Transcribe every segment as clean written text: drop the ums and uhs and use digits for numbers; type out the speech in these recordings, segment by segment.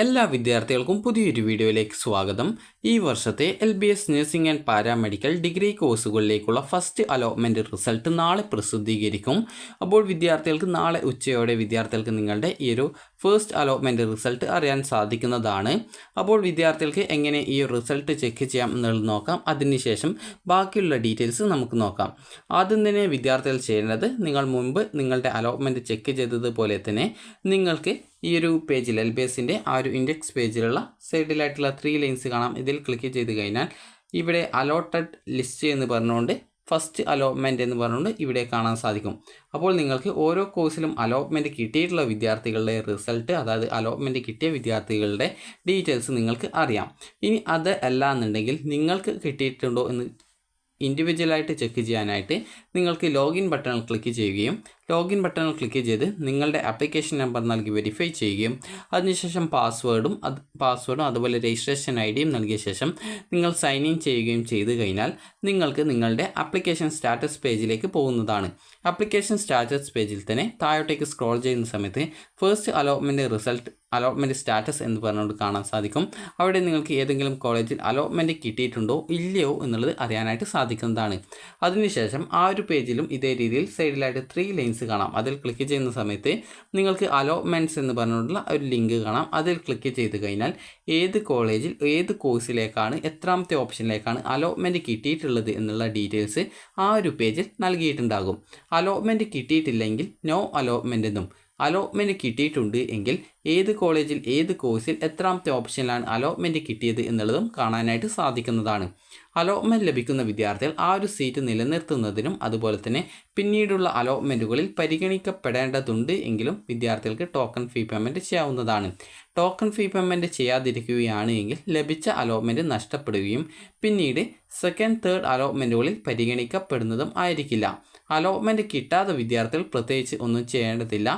എല്ലാ വിദ്യാർത്ഥികൾക്കും പുതിയൊരു വീഡിയോയിലേക്ക് സ്വാഗതം. ഈ വർഷത്തെ LBS nursing and paramedical degree കോഴ്സുകളിലേക്കുള്ള ഫസ്റ്റ് അലോട്ട്മെൻറ്റ് റിസൾട്ട് നാളെ പ്രസിദ്ധീകരിക്കും. അപ്പോൾ വിദ്യാർത്ഥികൾക്ക് നാളെ ഉച്ചയോടെ വിദ്യാർത്ഥികൾക്ക് നിങ്ങളുടെ ഈ ഒരു ഫസ്റ്റ് അലോട്ട്മെൻറ്റ് റിസൾട്ട് അറിയാൻ സാധിക്കുന്നതാണ്. അപ്പോൾ വിദ്യാർത്ഥികൾക്ക് എങ്ങനെ ഈ റിസൾട്ട് ചെക്ക് ചെയ്യാം എന്നുള്ളത് നോക്കാം. അതിനുശേഷം ബാക്കിയുള്ള ഡീറ്റെയിൽസ് നമുക്ക് നോക്കാം. ആദ്യം തന്നെ വിദ്യാർത്ഥികൾ ചെയ്യേണ്ടത്, നിങ്ങൾ മുൻപ് നിങ്ങളുടെ അലോട്ട്മെൻറ്റ് ചെക്ക് ചെയ്തതുപോലെ തന്നെ നിങ്ങൾക്ക് ഈ ഒരു പേജിൽ LBSൻ്റെ ആ ഒരു ഇൻഡെക്സ് പേജിലുള്ള സൈഡിലായിട്ടുള്ള 3 ലൈൻസ് കാണാം. ഇതിൽ ക്ലിക്ക് ചെയ്ത് കഴിഞ്ഞാൽ ഇവിടെ അലോട്ടഡ് ലിസ്റ്റ് എന്ന് പറഞ്ഞുകൊണ്ട് ഫസ്റ്റ് അലോട്ട്മെൻറ്റ് എന്ന് പറഞ്ഞുകൊണ്ട് ഇവിടെ കാണാൻ സാധിക്കും. അപ്പോൾ നിങ്ങൾക്ക് ഓരോ കോഴ്സിലും അലോട്ട്മെൻറ്റ് കിട്ടിയിട്ടുള്ള വിദ്യാർത്ഥികളുടെ റിസൾട്ട്, അതായത് അലോട്ട്മെൻറ്റ് കിട്ടിയ വിദ്യാർത്ഥികളുടെ ഡീറ്റെയിൽസ് നിങ്ങൾക്ക് അറിയാം. ഇനി അത് അല്ല എന്നുണ്ടെങ്കിൽ നിങ്ങൾക്ക് കിട്ടിയിട്ടുണ്ടോ എന്ന് ഇൻഡിവിജ്വലായിട്ട് ചെക്ക് ചെയ്യാനായിട്ട് നിങ്ങൾക്ക് ലോഗിൻ ബട്ടണിൽ ക്ലിക്ക് ചെയ്യുകയും ലോഗിൻ ബട്ടണിൽ ക്ലിക്ക് ചെയ്ത് നിങ്ങളുടെ ആപ്ലിക്കേഷൻ നമ്പർ നൽകി വെരിഫൈ ചെയ്യുകയും അതിനുശേഷം പാസ്വേഡും അതുപോലെ രജിസ്ട്രേഷൻ IDയും നൽകിയ ശേഷം നിങ്ങൾ സൈൻ ഇൻ ചെയ്യുകയും ചെയ്തു കഴിഞ്ഞാൽ നിങ്ങൾക്ക് നിങ്ങളുടെ ആപ്ലിക്കേഷൻ സ്റ്റാറ്റസ് പേജിലേക്ക് പോകുന്നതാണ്. ആപ്ലിക്കേഷൻ സ്റ്റാറ്റസ് പേജിൽ തന്നെ താഴോട്ടേക്ക് സ്ക്രോൾ ചെയ്യുന്ന സമയത്ത് first allotment result, allotment status എന്ന് പറഞ്ഞുകൊണ്ട് കാണാൻ സാധിക്കും. അവിടെ നിങ്ങൾക്ക് ഏതെങ്കിലും കോളേജിൽ അലോട്ട്മെൻറ്റ് കിട്ടിയിട്ടുണ്ടോ ഇല്ലയോ എന്നുള്ളത് അറിയാനായിട്ട് സാധിക്കുന്നതാണ്. അതിനുശേഷം ആ ഒരു പേജിലും ഇതേ രീതിയിൽ സൈഡിലായിട്ട് 3 ലൈൻസ് കാണാം. അതിൽ ക്ലിക്ക് ചെയ്യുന്ന സമയത്ത് നിങ്ങൾക്ക് അലോട്ട്മെൻറ്റ്സ് എന്ന് പറഞ്ഞുകൊണ്ടുള്ള ഒരു ലിങ്ക് കാണാം. അതിൽ ക്ലിക്ക് ചെയ്ത് കഴിഞ്ഞാൽ ഏത് കോളേജിൽ ഏത് കോഴ്സിലേക്കാണ് എത്രാമത്തെ ഓപ്ഷനിലേക്കാണ് അലോട്ട്മെൻറ്റ് കിട്ടിയിട്ടുള്ളത് എന്നുള്ള ഡീറ്റെയിൽസ് ആ ഒരു പേജിൽ നൽകിയിട്ടുണ്ടാകും. അലോട്ട്മെൻറ്റ് കിട്ടിയിട്ടില്ലെങ്കിൽ നോ അലോട്ട്മെൻറ്റ് എന്നും, അലോട്ട്മെൻറ്റ് കിട്ടിയിട്ടുണ്ട് എങ്കിൽ ഏത് കോളേജിൽ ഏത് കോഴ്സിൽ എത്രാമത്തെ ഓപ്ഷനിലാണ് അലോട്ട്മെൻറ്റ് കിട്ടിയത് എന്നുള്ളതും കാണാനായിട്ട് സാധിക്കുന്നതാണ്. അലോട്ട്മെൻറ്റ് ലഭിക്കുന്ന വിദ്യാർത്ഥികൾ ആ ഒരു സീറ്റ് നിലനിർത്തുന്നതിനും അതുപോലെ തന്നെ പിന്നീടുള്ള അലോട്ട്മെൻറ്റുകളിൽ പരിഗണിക്കപ്പെടേണ്ടതുണ്ട് എങ്കിലും വിദ്യാർത്ഥികൾക്ക് ടോക്കൺ ഫീ പേയ്മെൻറ്റ് ചെയ്യാവുന്നതാണ്. ടോക്കൺ ഫീ പേയ്മെൻറ്റ് ചെയ്യാതിരിക്കുകയാണ് എങ്കിൽ ലഭിച്ച അലോട്ട്മെൻറ്റ് നഷ്ടപ്പെടുകയും പിന്നീട് സെക്കൻഡ്, തേർഡ് അലോട്ട്മെൻറ്റുകളിൽ പരിഗണിക്കപ്പെടുന്നതും ആയിരിക്കില്ല. അലോട്ട്മെൻറ്റ് കിട്ടാത്ത വിദ്യാർത്ഥികൾ പ്രത്യേകിച്ച് ഒന്നും ചെയ്യേണ്ടതില്ല.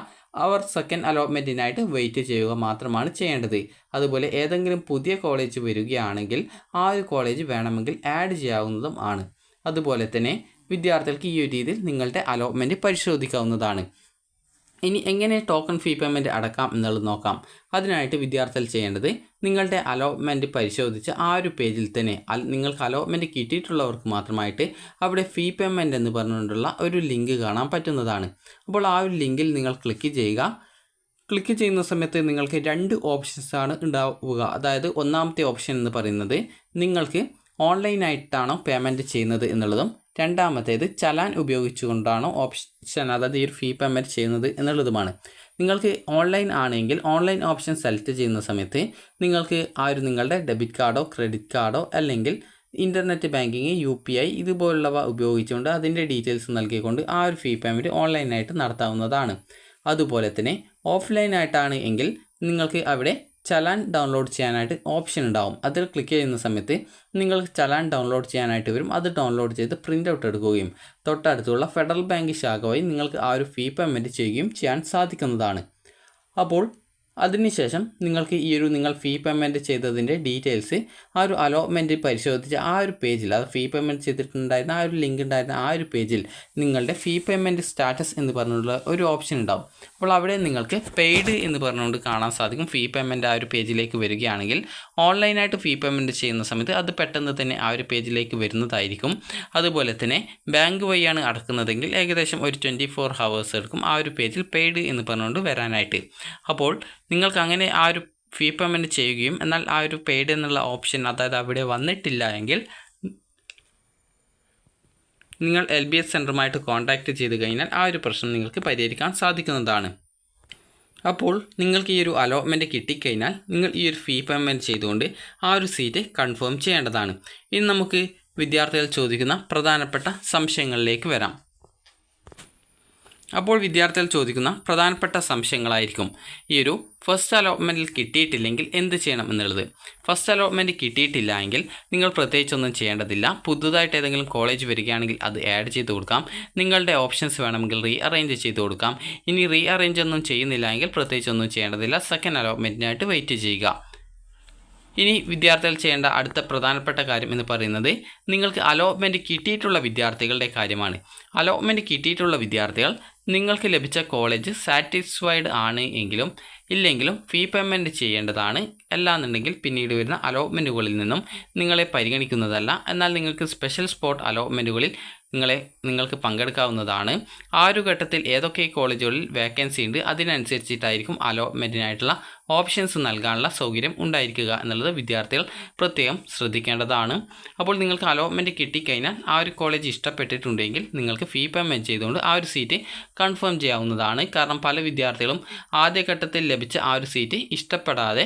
അവർ സെക്കൻഡ് അലോട്ട്മെൻറ്റിനായിട്ട് വെയിറ്റ് ചെയ്യുക മാത്രമാണ് ചെയ്യേണ്ടത്. അതുപോലെ ഏതെങ്കിലും പുതിയ കോളേജ് വരികയാണെങ്കിൽ ആ ഒരു കോളേജ് വേണമെങ്കിൽ ആഡ് ചെയ്യാവുന്നതും ആണ്. അതുപോലെ തന്നെ വിദ്യാർത്ഥികൾക്ക് ഈ ഒരു രീതിയിൽ നിങ്ങളുടെ അലോട്ട്മെൻറ്റ് പരിശോധിക്കാവുന്നതാണ്. ഇനി എങ്ങനെ ടോക്കൺ ഫീ പേയ്മെൻറ്റ് അടക്കാം എന്നുള്ളത് നോക്കാം. അതിനായിട്ട് വിദ്യാർത്ഥികൾ ചെയ്യേണ്ടത്, നിങ്ങളുടെ അലോട്ട്മെൻറ്റ് പരിശോധിച്ച് ആ ഒരു പേജിൽ തന്നെ നിങ്ങൾക്ക് അലോട്ട്മെൻറ്റ് കിട്ടിയിട്ടുള്ളവർക്ക് മാത്രമായിട്ട് അവിടെ ഫീ പേയ്മെൻറ്റ് എന്ന് പറഞ്ഞുകൊണ്ടുള്ള ഒരു ലിങ്ക് കാണാൻ പറ്റുന്നതാണ്. അപ്പോൾ ആ ഒരു ലിങ്കിൽ നിങ്ങൾ ക്ലിക്ക് ചെയ്യുക. ക്ലിക്ക് ചെയ്യുന്ന സമയത്ത് നിങ്ങൾക്ക് 2 ഓപ്ഷൻസാണ് ഉണ്ടാവുക. അതായത് ഒന്നാമത്തെ ഓപ്ഷൻ എന്ന് പറയുന്നത് നിങ്ങൾക്ക് ഓൺലൈനായിട്ടാണോ പേയ്മെൻറ്റ് ചെയ്യുന്നത് എന്നുള്ളതും രണ്ടാമത്തേത് ചലാൻ ഉപയോഗിച്ചുകൊണ്ടാണോ ഓപ്ഷൻ, അതായത് ഈ ഒരു ഫീ പേയ്മെൻറ്റ് ചെയ്യുന്നത് എന്നുള്ളതുമാണ്. നിങ്ങൾക്ക് ഓൺലൈൻ ആണെങ്കിൽ ഓൺലൈൻ ഓപ്ഷൻ സെലക്ട് ചെയ്യുന്ന സമയത്ത് നിങ്ങൾക്ക് ആ ഒരു നിങ്ങളുടെ ഡെബിറ്റ് കാർഡോ ക്രെഡിറ്റ് കാർഡോ അല്ലെങ്കിൽ ഇൻ്റർനെറ്റ് ബാങ്കിങ് UPI ഇതുപോലുള്ളവ ഉപയോഗിച്ചുകൊണ്ട് അതിൻ്റെ ഡീറ്റെയിൽസ് നൽകിക്കൊണ്ട് ആ ഒരു ഫീ പേയ്മെൻറ്റ് ഓൺലൈനായിട്ട് നടത്താവുന്നതാണ്. അതുപോലെ തന്നെ ഓഫ്ലൈനായിട്ടാണ് എങ്കിൽ നിങ്ങൾക്ക് അവിടെ ചലാൻ ഡൗൺലോഡ് ചെയ്യാനായിട്ട് ഓപ്ഷൻ ഉണ്ടാവും. അതിൽ ക്ലിക്ക് ചെയ്യുന്ന സമയത്ത് നിങ്ങൾക്ക് ചലാൻ ഡൗൺലോഡ് ചെയ്യാനായിട്ട് വരും. അത് ഡൗൺലോഡ് ചെയ്ത് പ്രിൻ്റ് ഔട്ട് എടുക്കുകയും തൊട്ടടുത്തുള്ള ഫെഡറൽ ബാങ്ക് ശാഖ വഴി നിങ്ങൾക്ക് ആ ഒരു ഫീ പേയ്മെൻറ്റ് ചെയ്യുകയും ചെയ്യാൻ സാധിക്കുന്നതാണ്. അപ്പോൾ അതിനുശേഷം നിങ്ങൾക്ക് ഈ ഒരു നിങ്ങൾ ഫീ പേയ്മെൻറ്റ് ചെയ്തതിൻ്റെ ഡീറ്റെയിൽസ് ആ ഒരു അലോട്ട്മെൻറ്റ് പരിശോധിച്ച് ആ ഒരു പേജിൽ, അത് ഫീ പേയ്മെൻറ്റ് ചെയ്തിട്ടുണ്ടായിരുന്ന ആ ഒരു ലിങ്ക് ഉണ്ടായിരുന്ന ആ ഒരു പേജിൽ നിങ്ങളുടെ ഫീ പേയ്മെൻറ്റ് സ്റ്റാറ്റസ് എന്ന് പറഞ്ഞുള്ള ഒരു ഓപ്ഷൻ ഉണ്ടാവും. അപ്പോൾ അവിടെ നിങ്ങൾക്ക് പെയ്ഡ് എന്ന് പറഞ്ഞുകൊണ്ട് കാണാൻ സാധിക്കും. ഫീ പേയ്മെൻറ്റ് ആ ഒരു പേജിലേക്ക് വരികയാണെങ്കിൽ ഓൺലൈനായിട്ട് ഫീ പേയ്മെൻറ്റ് ചെയ്യുന്ന സമയത്ത് അത് പെട്ടെന്ന് തന്നെ ആ ഒരു പേജിലേക്ക് വരുന്നതായിരിക്കും. അതുപോലെ തന്നെ ബാങ്ക് വഴിയാണ് അടക്കുന്നതെങ്കിൽ ഏകദേശം ഒരു 24 hours എടുക്കും ആ ഒരു പേജിൽ പെയ്ഡ് എന്ന് പറഞ്ഞുകൊണ്ട് വരാനായിട്ട്. അപ്പോൾ നിങ്ങൾക്ക് അങ്ങനെ ആ ഒരു ഫീ പേയ്മെൻറ്റ് ചെയ്യുകയും എന്നാൽ ആ ഒരു പെയ്ഡ് എന്നുള്ള ഓപ്ഷൻ, അതായത് അവിടെ വന്നിട്ടില്ല എങ്കിൽ നിങ്ങൾ LBS സെൻറ്ററുമായിട്ട് കോൺടാക്റ്റ് ചെയ്ത് കഴിഞ്ഞാൽ ആ ഒരു പ്രശ്നം നിങ്ങൾക്ക് പരിഹരിക്കാൻ സാധിക്കുന്നതാണ്. അപ്പോൾ നിങ്ങൾക്ക് ഈ ഒരു അലോട്ട്മെൻറ്റ് കിട്ടിക്കഴിഞ്ഞാൽ നിങ്ങൾ ഈ ഒരു ഫീ പേയ്മെൻറ്റ് ചെയ്തുകൊണ്ട് ആ ഒരു സീറ്റ് കൺഫേം ചെയ്യേണ്ടതാണ്. ഇനി നമുക്ക് വിദ്യാർത്ഥികൾ ചോദിക്കുന്ന പ്രധാനപ്പെട്ട സംശയങ്ങളിലേക്ക് വരാം. അപ്പോൾ വിദ്യാർത്ഥികൾ ചോദിക്കുന്ന പ്രധാനപ്പെട്ട സംശയങ്ങളായിരിക്കും ഈ ഒരു ഫസ്റ്റ് അലോട്ട്മെൻറ്റിൽ കിട്ടിയിട്ടില്ലെങ്കിൽ എന്ത് ചെയ്യണം എന്നുള്ളത്. ഫസ്റ്റ് അലോട്ട്മെൻറ്റ് കിട്ടിയിട്ടില്ല എങ്കിൽ നിങ്ങൾ പ്രത്യേകിച്ചൊന്നും ചെയ്യേണ്ടതില്ല. പുതുതായിട്ട് ഏതെങ്കിലും കോളേജ് വരികയാണെങ്കിൽ അത് ആഡ് ചെയ്ത് കൊടുക്കാം. നിങ്ങളുടെ ഓപ്ഷൻസ് വേണമെങ്കിൽ റീഅറേഞ്ച് ചെയ്ത് കൊടുക്കാം. ഇനി റീഅറേഞ്ച് ഒന്നും ചെയ്യുന്നില്ല എങ്കിൽ പ്രത്യേകിച്ചൊന്നും ചെയ്യേണ്ടതില്ല. സെക്കൻഡ് അലോട്ട്മെൻറ്റിനായിട്ട് വെയിറ്റ് ചെയ്യുക. ഇനി വിദ്യാർത്ഥികൾ ചെയ്യേണ്ട അടുത്ത പ്രധാനപ്പെട്ട കാര്യം എന്ന് പറയുന്നത് നിങ്ങൾക്ക് അലോട്ട്മെൻറ്റ് കിട്ടിയിട്ടുള്ള വിദ്യാർത്ഥികളുടെ കാര്യമാണ്. അലോട്ട്മെൻറ്റ് കിട്ടിയിട്ടുള്ള വിദ്യാർത്ഥികൾ നിങ്ങൾക്ക് ലഭിച്ച കോളേജ് സാറ്റിസ്ഫൈഡ് ആണ് എങ്കിലും ഇല്ലെങ്കിലും ഫീ പേയ്മെൻറ്റ് ചെയ്യേണ്ടതാണ്. അല്ലാന്നുണ്ടെങ്കിൽ പിന്നീട് വരുന്ന അലോട്ട്മെൻറ്റുകളിൽ നിന്നും നിങ്ങളെ പരിഗണിക്കുന്നതല്ല. എന്നാൽ നിങ്ങൾക്ക് സ്പെഷ്യൽ സ്പോട്ട് അലോട്ട്മെൻറ്റുകളിൽ നിങ്ങൾക്ക് പങ്കെടുക്കാവുന്നതാണ്. ആ ഒരു ഘട്ടത്തിൽ ഏതൊക്കെ കോളേജുകളിൽ വേക്കൻസി ഉണ്ട് അതിനനുസരിച്ചിട്ടായിരിക്കും അലോട്ട്മെൻറ്റിനായിട്ടുള്ള ഓപ്ഷൻസ് നൽകാനുള്ള സൗകര്യം ഉണ്ടായിരിക്കുക എന്നുള്ളത് വിദ്യാർത്ഥികൾ പ്രത്യേകം ശ്രദ്ധിക്കേണ്ടതാണ്. അപ്പോൾ നിങ്ങൾക്ക് അലോട്ട്മെൻറ്റ് കിട്ടിക്കഴിഞ്ഞാൽ ആ ഒരു കോളേജ് ഇഷ്ടപ്പെട്ടിട്ടുണ്ടെങ്കിൽ നിങ്ങൾക്ക് ഫീ പേയ്മെൻറ്റ് ചെയ്തുകൊണ്ട് ആ ഒരു സീറ്റ് കൺഫേം ചെയ്യാവുന്നതാണ്. കാരണം പല വിദ്യാർത്ഥികളും ആദ്യഘട്ടത്തിൽ ലഭിച്ച ആ ഒരു സീറ്റ് ഇഷ്ടപ്പെടാതെ,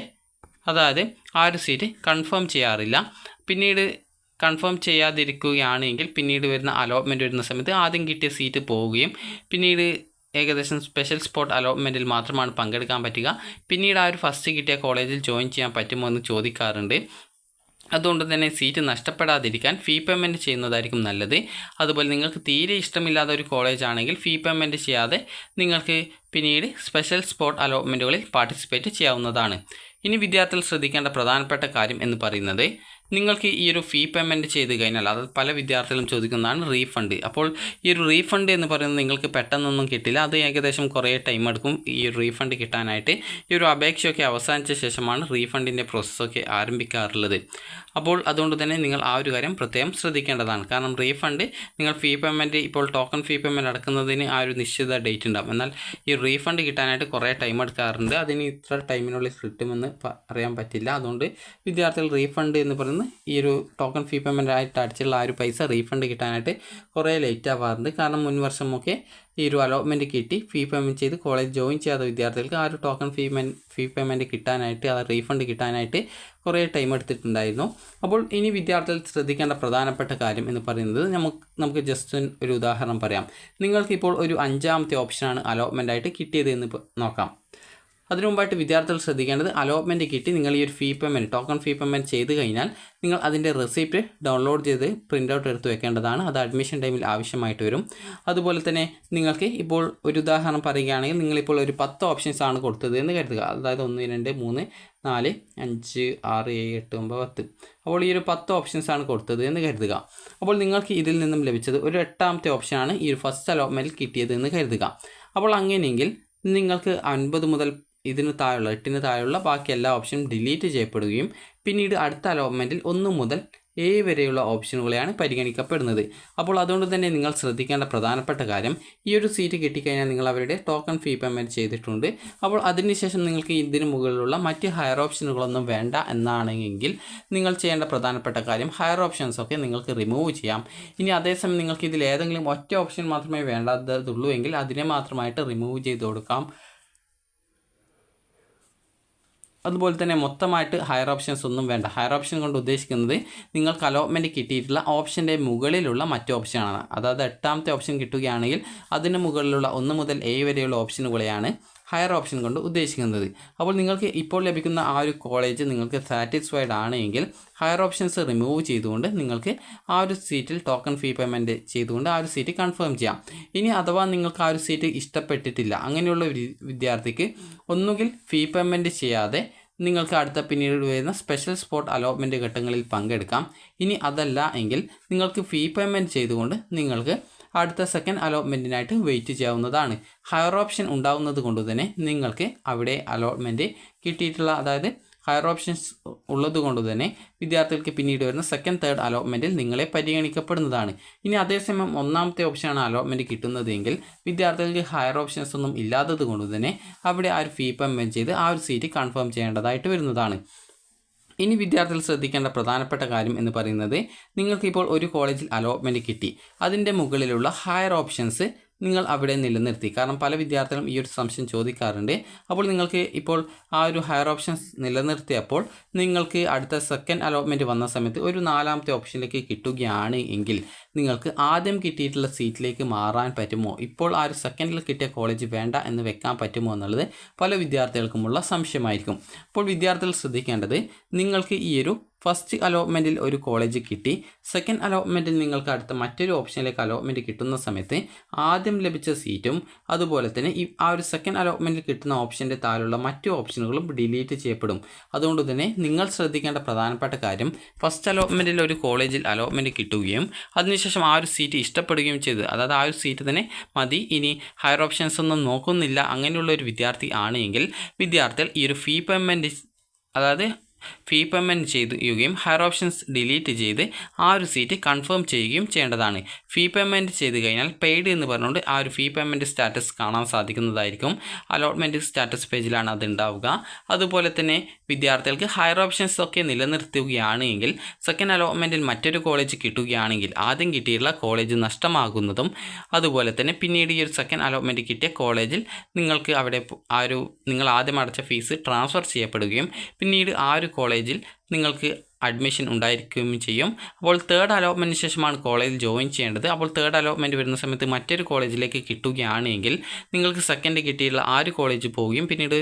അതായത് ആ ഒരു സീറ്റ് കൺഫേം ചെയ്യാറില്ല. പിന്നീട് കൺഫേം ചെയ്യാതിരിക്കുകയാണെങ്കിൽ പിന്നീട് വരുന്ന അലോട്ട്മെൻറ്റ് വരുന്ന സമയത്ത് ആദ്യം കിട്ടിയ സീറ്റ് പോവുകയും പിന്നീട് ഏകദേശം സ്പെഷ്യൽ സ്പോട്ട് അലോട്ട്മെൻറ്റിൽ മാത്രമാണ് പങ്കെടുക്കാൻ പറ്റുക. പിന്നീട് ആ ഒരു ഫസ്റ്റ് കിട്ടിയ കോളേജിൽ ജോയിൻ ചെയ്യാൻ പറ്റുമോ എന്ന് ചോദിക്കാറുണ്ട്. അതുകൊണ്ട് തന്നെ സീറ്റ് നഷ്ടപ്പെടാതിരിക്കാൻ ഫീ പേയ്മെൻറ്റ് ചെയ്യുന്നതായിരിക്കും നല്ലത്. അതുപോലെ നിങ്ങൾക്ക് തീരെ ഇഷ്ടമില്ലാത്ത ഒരു കോളേജ് ആണെങ്കിൽ ഫീ പേയ്മെൻറ്റ് ചെയ്യാതെ നിങ്ങൾക്ക് പിന്നീട് സ്പെഷ്യൽ സ്പോട്ട് അലോട്ട്മെൻറ്റുകളിൽ പാർട്ടിസിപ്പേറ്റ് ചെയ്യാവുന്നതാണ്. ഇനി വിദ്യാർത്ഥികൾ ശ്രദ്ധിക്കേണ്ട പ്രധാനപ്പെട്ട കാര്യം എന്ന് പറയുന്നത്, നിങ്ങൾക്ക് ഈ ഒരു ഫീ പേയ്മെൻറ്റ് ചെയ്ത് കഴിഞ്ഞാൽ, അത് പല വിദ്യാർത്ഥികളും ചോദിക്കുന്നതാണ് റീഫണ്ട്. അപ്പോൾ ഈ ഒരു റീഫണ്ട് എന്ന് പറയുന്നത് നിങ്ങൾക്ക് പെട്ടെന്നൊന്നും കിട്ടില്ല. അത് ഏകദേശം കുറേ ടൈം എടുക്കും ഈ ഒരു റീഫണ്ട് കിട്ടാനായിട്ട്. ഈ ഒരു അപേക്ഷയൊക്കെ അവസാനിച്ച ശേഷമാണ് റീഫണ്ടിൻ്റെ പ്രോസസ്സൊക്കെ ആരംഭിക്കാറുള്ളത്. അപ്പോൾ അതുകൊണ്ട് തന്നെ നിങ്ങൾ ആ ഒരു കാര്യം പ്രത്യേകം ശ്രദ്ധിക്കേണ്ടതാണ്. കാരണം റീഫണ്ട് നിങ്ങൾ ഫീ പേയ്മെൻറ്റ് ഇപ്പോൾ ടോക്കൺ ഫീ പേയ്മെൻറ്റ് അടക്കുന്നതിന് ആ ഒരു നിശ്ചിത ഡേറ്റ് ഉണ്ടാകും. എന്നാൽ ഈ റീഫണ്ട് കിട്ടാനായിട്ട് കുറേ ടൈം എടുക്കാറുണ്ട്. അതിന് ഇത്ര ടൈമിനുള്ളിൽ കിട്ടുമെന്ന് അറിയാൻ പറ്റില്ല. അതുകൊണ്ട് വിദ്യാർത്ഥികൾ റീഫണ്ട് എന്ന് പറയുന്നത് ഈ ഒരു ടോക്കൺ ഫീ പേയ്മെൻ്റ് ആയിട്ട് അടിച്ചുള്ള ആ ഒരു പൈസ റീഫണ്ട് കിട്ടാനായിട്ട് കുറേ ലേറ്റ് ആവാറുണ്ട്. കാരണം മുൻ വർഷമൊക്കെ ഈ ഒരു അലോട്ട്മെൻറ്റ് കിട്ടി ഫീ പേയ്മെൻറ്റ് ചെയ്ത് കോളേജ് ജോയിൻ ചെയ്യാത്ത വിദ്യാർത്ഥികൾക്ക് ആ ഒരു ടോക്കൺ ഫീ പേയ്മെൻറ്റ് കിട്ടാനായിട്ട്, ആ റീഫണ്ട് കിട്ടാനായിട്ട് കുറേ ടൈം എടുത്തിട്ടുണ്ടായിരുന്നു. അപ്പോൾ ഇനി വിദ്യാർത്ഥികൾ ശ്രദ്ധിക്കേണ്ട പ്രധാനപ്പെട്ട കാര്യം എന്ന് പറയുന്നത്, നമുക്ക് ജസ്റ്റ് ഒരു ഉദാഹരണം പറയാം. നിങ്ങൾക്കിപ്പോൾ ഒരു 5ാമത്തെ ഓപ്ഷനാണ് അലോട്ട്മെൻറ്റായിട്ട് കിട്ടിയത് എന്ന് നോക്കാം. അതിനു മുമ്പായിട്ട് വിദ്യാർത്ഥികൾ ശ്രദ്ധിക്കേണ്ടത്, അലോട്ട്മെൻറ്റ് കിട്ടി നിങ്ങൾ ഈ ഒരു ഫീ പേയ്മെൻറ്റ് ടോക്കൺ ഫീ പേയ്മെൻറ്റ് ചെയ്ത് കഴിഞ്ഞാൽ നിങ്ങൾ അതിൻ്റെ റെസിപ്റ്റ് ഡൗൺലോഡ് ചെയ്ത് പ്രിൻ്റ് ഔട്ട് എടുത്ത് വെക്കേണ്ടതാണ്. അത് അഡ്മിഷൻ ടൈമിൽ ആവശ്യമായിട്ട് വരും. അതുപോലെ തന്നെ നിങ്ങൾക്ക് ഇപ്പോൾ ഒരു ഉദാഹരണം പറയുകയാണെങ്കിൽ, നിങ്ങളിപ്പോൾ ഒരു 10 ഓപ്ഷൻസ് ആണ് കൊടുത്തത് എന്ന് കരുതുക. അതായത് 1, 2, 3, 4, 5, 6, 7, 8, 9, 10. അപ്പോൾ ഈ ഒരു 10 ഓപ്ഷൻസ് ആണ് കൊടുത്തത് എന്ന് കരുതുക. അപ്പോൾ നിങ്ങൾക്ക് ഇതിൽ നിന്നും ലഭിച്ചത് ഒരു 8ാമത്തെ ഓപ്ഷനാണ് ഈ ഒരു ഫസ്റ്റ് അലോട്ട്മെൻറ്റിൽ കിട്ടിയത് എന്ന് കരുതുക. അപ്പോൾ അങ്ങനെയെങ്കിൽ നിങ്ങൾക്ക് 9 മുതൽ ഇതിന് താഴെയുള്ള 8ന് താഴെയുള്ള ബാക്കി എല്ലാ ഓപ്ഷനും ഡിലീറ്റ് ചെയ്യപ്പെടുകയും പിന്നീട് അടുത്ത അലോട്ട്മെൻറ്റിൽ 1 മുതൽ 7 വരെയുള്ള ഓപ്ഷനുകളെയാണ് പരിഗണിക്കപ്പെടുന്നത്. അപ്പോൾ അതുകൊണ്ട് തന്നെ നിങ്ങൾ ശ്രദ്ധിക്കേണ്ട പ്രധാനപ്പെട്ട കാര്യം, ഈ ഒരു സീറ്റ് കിട്ടിക്കഴിഞ്ഞാൽ നിങ്ങൾ അവരുടെ ടോക്കൺ ഫീ പേയ്മെൻറ്റ് ചെയ്തിട്ടുണ്ട്. അപ്പോൾ അതിനുശേഷം നിങ്ങൾക്ക് ഇതിന് മുകളിലുള്ള മറ്റ് ഹയർ ഓപ്ഷനുകളൊന്നും വേണ്ട എന്നാണെങ്കിൽ നിങ്ങൾ ചെയ്യേണ്ട പ്രധാനപ്പെട്ട കാര്യം, ഹയർ ഓപ്ഷൻസൊക്കെ നിങ്ങൾക്ക് റിമൂവ് ചെയ്യാം. ഇനി അതേസമയം നിങ്ങൾക്ക് ഇതിൽ ഏതെങ്കിലും ഒറ്റ ഓപ്ഷൻ മാത്രമേ വേണ്ടതുള്ളൂ എങ്കിൽ അതിനെ മാത്രമായിട്ട് റിമൂവ് ചെയ്ത് കൊടുക്കാം. അതുപോലെ തന്നെ മൊത്തമായിട്ട് ഹയർ ഓപ്ഷൻസ് ഒന്നും വേണ്ട. ഹയർ ഓപ്ഷൻ കൊണ്ട് ഉദ്ദേശിക്കുന്നത് നിങ്ങൾക്ക് അലോട്ട്മെൻറ്റ് കിട്ടിയിട്ടുള്ള ഓപ്ഷൻ്റെ മുകളിലുള്ള മറ്റ് ഓപ്ഷനാണ്. അതായത് 8ാമത്തെ ഓപ്ഷൻ കിട്ടുകയാണെങ്കിൽ അതിന് മുകളിലുള്ള 1 മുതൽ 7 വരെയുള്ള ഓപ്ഷനുകളെയാണ് ഹയർ ഓപ്ഷൻ കൊണ്ട് ഉദ്ദേശിക്കുന്നത്. അപ്പോൾ നിങ്ങൾക്ക് ഇപ്പോൾ ലഭിക്കുന്ന ആ ഒരു കോളേജ് നിങ്ങൾക്ക് സാറ്റിസ്ഫൈഡ് ആണെങ്കിൽ ഹയർ ഓപ്ഷൻസ് റിമൂവ് ചെയ്തുകൊണ്ട് നിങ്ങൾക്ക് ആ ഒരു സീറ്റിൽ ടോക്കൺ ഫീ പേയ്മെൻറ്റ് ചെയ്തുകൊണ്ട് ആ ഒരു സീറ്റ് കൺഫേം ചെയ്യാം. ഇനി അഥവാ നിങ്ങൾക്ക് ആ ഒരു സീറ്റ് ഇഷ്ടപ്പെട്ടിട്ടില്ല, അങ്ങനെയുള്ള ഒരു വിദ്യാർത്ഥിക്ക് ഒന്നുകിൽ ഫീ പേയ്മെൻറ്റ് ചെയ്യാതെ നിങ്ങൾക്ക് അടുത്ത പിന്നീട് വരുന്ന സ്പെഷ്യൽ സ്പോട്ട് അലോട്ട്മെൻറ്റ് ഘട്ടങ്ങളിൽ പങ്കെടുക്കാം. ഇനി അതല്ല എങ്കിൽ നിങ്ങൾക്ക് ഫീ പേയ്മെൻറ്റ് ചെയ്തുകൊണ്ട് നിങ്ങൾക്ക് അടുത്ത സെക്കൻഡ് അലോട്ട്മെൻറ്റിനായിട്ട് വെയിറ്റ് ചെയ്യാവുന്നതാണ്. ഹയർ ഓപ്ഷൻ ഉണ്ടാവുന്നത് കൊണ്ട് തന്നെ നിങ്ങൾക്ക് അവിടെ അലോട്ട്മെൻറ്റ് കിട്ടിയിട്ടുള്ള, അതായത് ഹയർ ഓപ്ഷൻസ് ഉള്ളത് കൊണ്ട് തന്നെ വിദ്യാർത്ഥികൾക്ക് പിന്നീട് വരുന്ന സെക്കൻഡ്, തേർഡ് അലോട്ട്മെൻറ്റിൽ നിങ്ങളെ പരിഗണിക്കപ്പെടുന്നതാണ്. ഇനി അതേസമയം 1ാമത്തെ ഓപ്ഷനാണ് അലോട്ട്മെൻറ്റ് കിട്ടുന്നതെങ്കിൽ വിദ്യാർത്ഥികൾക്ക് ഹയർ ഓപ്ഷൻസ് ഒന്നും ഇല്ലാത്തത് കൊണ്ട് തന്നെ അവിടെ ആ ഒരു ഫീ പേയ്മെൻറ്റ് ചെയ്ത് ആ ഒരു സീറ്റ് കൺഫേം ചെയ്യേണ്ടതായിട്ട് വരുന്നതാണ്. ഇനി വിദ്യാർത്ഥികൾ ശ്രദ്ധിക്കേണ്ട പ്രധാനപ്പെട്ട കാര്യം എന്ന് പറയുന്നത്, നിങ്ങൾക്കിപ്പോൾ ഒരു കോളേജിൽ അലോട്ട്മെൻറ്റ് കിട്ടി, അതിൻ്റെ മുകളിലുള്ള ഹയർ ഓപ്ഷൻസ് നിങ്ങൾ അവിടെ നിലനിർത്തി. കാരണം പല വിദ്യാർത്ഥികളും ഈ ഒരു സംശയം ചോദിക്കാറുണ്ട്. അപ്പോൾ നിങ്ങൾക്ക് ഇപ്പോൾ ആ ഒരു ഹയർ ഓപ്ഷൻസ് നിലനിർത്തിയപ്പോൾ നിങ്ങൾക്ക് അടുത്ത സെക്കൻഡ് അലോട്ട്മെൻറ്റ് വന്ന സമയത്ത് ഒരു 4ാമത്തെ ഓപ്ഷനിലേക്ക് കിട്ടുകയാണ് എങ്കിൽ നിങ്ങൾക്ക് ആദ്യം കിട്ടിയിട്ടുള്ള സീറ്റിലേക്ക് മാറാൻ പറ്റുമോ, ഇപ്പോൾ ആ ഒരു സെക്കൻഡിൽ കിട്ടിയ കോളേജ് വേണ്ട എന്ന് വെക്കാൻ പറ്റുമോ എന്നുള്ളത് പല വിദ്യാർത്ഥികൾക്കുമുള്ള സംശയമായിരിക്കും. അപ്പോൾ വിദ്യാർത്ഥികൾ ശ്രദ്ധിക്കേണ്ടത്, നിങ്ങൾക്ക് ഈ ഒരു ഫസ്റ്റ് അലോട്ട്മെൻറ്റിൽ ഒരു കോളേജ് കിട്ടി, സെക്കൻഡ് അലോട്ട്മെൻറ്റിൽ നിങ്ങൾക്ക് അടുത്ത മറ്റൊരു ഓപ്ഷനിലേക്ക് അലോട്ട്മെൻറ്റ് കിട്ടുന്ന സമയത്ത് ആദ്യം ലഭിച്ച സീറ്റും അതുപോലെ തന്നെ ആ ഒരു സെക്കൻഡ് അലോട്ട്മെൻറ്റിൽ കിട്ടുന്ന ഓപ്ഷൻ്റെ താഴെയുള്ള മറ്റു ഓപ്ഷനുകളും ഡിലീറ്റ് ചെയ്യപ്പെടും. അതുകൊണ്ട് തന്നെ നിങ്ങൾ ശ്രദ്ധിക്കേണ്ട പ്രധാനപ്പെട്ട കാര്യം, ഫസ്റ്റ് അലോട്ട്മെൻറ്റിൽ ഒരു കോളേജിൽ അലോട്ട്മെൻറ്റ് കിട്ടുകയും അതിനുശേഷം ആ ഒരു സീറ്റ് ഇഷ്ടപ്പെടുകയും ചെയ്ത്, അതായത് ആ ഒരു സീറ്റ് തന്നെ മതി, ഇനി ഹയർ ഓപ്ഷൻസ് ഒന്നും നോക്കുന്നില്ല, അങ്ങനെയുള്ള ഒരു വിദ്യാർത്ഥി ആണെങ്കിൽ വിദ്യാർത്ഥികൾ ഈ ഒരു ഫീ പേയ്മെൻറ്റ് ചെയ്യുകയും ഹയർ ഓപ്ഷൻസ് ഡിലീറ്റ് ചെയ്ത് ആ ഒരു സീറ്റ് കൺഫേം ചെയ്യുകയും ചെയ്യേണ്ടതാണ്. ഫീ പേയ്മെൻറ്റ് ചെയ്ത് കഴിഞ്ഞാൽ പെയ്ഡ് എന്ന് പറഞ്ഞുകൊണ്ട് ആ ഒരു ഫീ പേയ്മെൻറ്റ് സ്റ്റാറ്റസ് കാണാൻ സാധിക്കുന്നതായിരിക്കും. അലോട്ട്മെൻറ്റ് സ്റ്റാറ്റസ് പേജിലാണ് അത് ഉണ്ടാവുക. അതുപോലെ തന്നെ വിദ്യാർത്ഥികൾക്ക് ഹയർ ഓപ്ഷൻസ് ഒക്കെ നിലനിർത്തുകയാണ് എങ്കിൽ സെക്കൻഡ് അലോട്ട്മെൻറ്റിൽ മറ്റൊരു കോളേജ് കിട്ടുകയാണെങ്കിൽ ആദ്യം കിട്ടിയിട്ടുള്ള കോളേജ് നഷ്ടമാകുന്നതും, അതുപോലെ തന്നെ പിന്നീട് ഈ ഒരു സെക്കൻഡ് അലോട്ട്മെൻറ്റ് കിട്ടിയ കോളേജിൽ നിങ്ങൾക്ക് അവിടെ നിങ്ങൾ ആദ്യം അടച്ച ഫീസ് ട്രാൻസ്ഫർ ചെയ്യപ്പെടുകയും പിന്നീട് ആ ഒരു കോളേജിൽ നിങ്ങൾക്ക് അഡ്മിഷൻ ഉണ്ടായിരിക്കുകയും ചെയ്യും. അപ്പോൾ തേർഡ് അലോട്ട്മെൻറ്റിന് ശേഷമാണ് കോളേജിൽ ജോയിൻ ചെയ്യേണ്ടത്. അപ്പോൾ തേർഡ് അലോട്ട്മെൻറ്റ് വരുന്ന സമയത്ത് മറ്റൊരു കോളേജിലേക്ക് കിട്ടുകയാണെങ്കിൽ നിങ്ങൾക്ക് സെക്കൻഡ് കിട്ടിയിട്ടുള്ള ആ ഒരു കോളേജ് പോവുകയും പിന്നീട്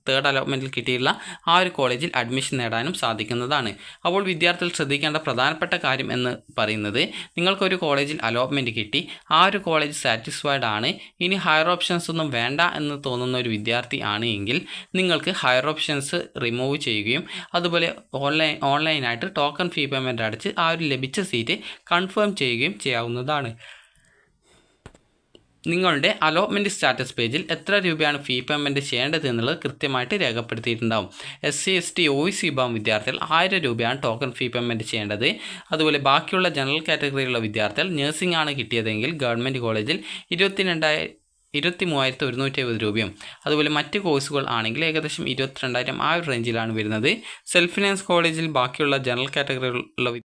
തേർഡ് അലോട്ട്മെൻറ്റിൽ കിട്ടിയിട്ടുള്ള ആ ഒരു കോളേജിൽ അഡ്മിഷൻ നേടാനും സാധിക്കുന്നതാണ്. അപ്പോൾ വിദ്യാർത്ഥികൾ ശ്രദ്ധിക്കേണ്ട പ്രധാനപ്പെട്ട കാര്യം എന്ന് പറയുന്നത്, നിങ്ങൾക്കൊരു കോളേജിൽ അലോട്ട്മെൻറ്റ് കിട്ടി, ആ ഒരു കോളേജ് സാറ്റിസ്ഫൈഡ് ആണ്, ഇനി ഹയർ ഓപ്ഷൻസ് ഒന്നും വേണ്ട എന്ന് തോന്നുന്ന ഒരു വിദ്യാർത്ഥി ആണ് എങ്കിൽ നിങ്ങൾക്ക് ഹയർ ഓപ്ഷൻസ് റിമൂവ് ചെയ്യുകയും അതുപോലെ ഓൺലൈനായിട്ട് ടോക്കൺ ഫീ പേയ്മെൻറ്റ് അടച്ച് ആ ഒരു ലഭിച്ച സീറ്റ് കൺഫേം ചെയ്യുകയും ചെയ്യാവുന്നതാണ്. നിങ്ങളുടെ അലോട്ട്മെൻറ്റ് സ്റ്റാറ്റസ് പേജിൽ എത്ര രൂപയാണ് ഫീ പേയ്മെൻറ്റ് ചെയ്യേണ്ടത് എന്നുള്ളത് കൃത്യമായിട്ട് രേഖപ്പെടുത്തിയിട്ടുണ്ടാവും. SC ST OBC വിഭാഗം വിദ്യാർത്ഥികൾ 1000 രൂപയാണ് ടോക്കൺ ഫീ പേയ്മെൻറ്റ് ചെയ്യേണ്ടത്. അതുപോലെ ബാക്കിയുള്ള ജനറൽ കാറ്റഗറിയിലുള്ള വിദ്യാർത്ഥികൾ നഴ്സിംഗ് ആണ് കിട്ടിയതെങ്കിൽ ഗവൺമെൻറ് കോളേജിൽ 23,150 രൂപയും, അതുപോലെ മറ്റ് കോഴ്സുകൾ ആണെങ്കിൽ ഏകദേശം 22,000 ആ ഒരു റേഞ്ചിലാണ് വരുന്നത്. സെൽഫ് ഫിനാൻസ് കോളേജിൽ ബാക്കിയുള്ള ജനറൽ കാറ്റഗറിയിലുള്ള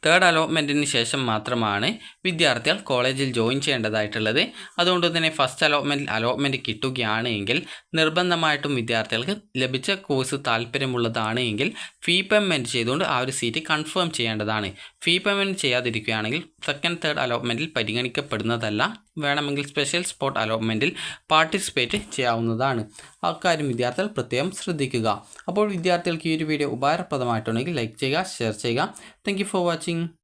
തേർഡ് അലോട്ട്മെൻറ്റിന് ശേഷം മാത്രമാണ് വിദ്യാർത്ഥികൾ കോളേജിൽ ജോയിൻ ചെയ്യേണ്ടതായിട്ടുള്ളത്. അതുകൊണ്ട് തന്നെ ഫസ്റ്റ് അലോട്ട്മെൻറ്റ് കിട്ടുകയാണ് എങ്കിൽ നിർബന്ധമായിട്ടും വിദ്യാർത്ഥികൾക്ക് ലഭിച്ച കോഴ്സ് താല്പര്യമുള്ളതാണ് എങ്കിൽ ഫീ പേയ്മെൻറ്റ് ചെയ്തുകൊണ്ട് ആ ഒരു സീറ്റ് കൺഫേം ചെയ്യേണ്ടതാണ്. ഫീ പേയ്മെൻറ്റ് ചെയ്യാതിരിക്കുകയാണെങ്കിൽ സെക്കൻഡ് തേർഡ് അലോട്ട്മെൻറ്റിൽ പരിഗണിക്കപ്പെടുന്നതല്ല. വേണമെങ്കിൽ സ്പെഷ്യൽ സ്പോട്ട് അലോട്ട്മെൻറ്റിൽ പാർട്ടിസിപ്പേറ്റ് ചെയ്യാവുന്നതാണ്. അക്കാര്യം വിദ്യാർത്ഥികൾ പ്രത്യേകം ശ്രദ്ധിക്കുക. അപ്പോൾ വിദ്യാർത്ഥികൾക്ക് ഈ ഒരു വീഡിയോ ഉപകാരപ്രദമായിട്ടുണ്ടെങ്കിൽ ലൈക്ക് ചെയ്യുക, ഷെയർ ചെയ്യുക. Thank you for watching.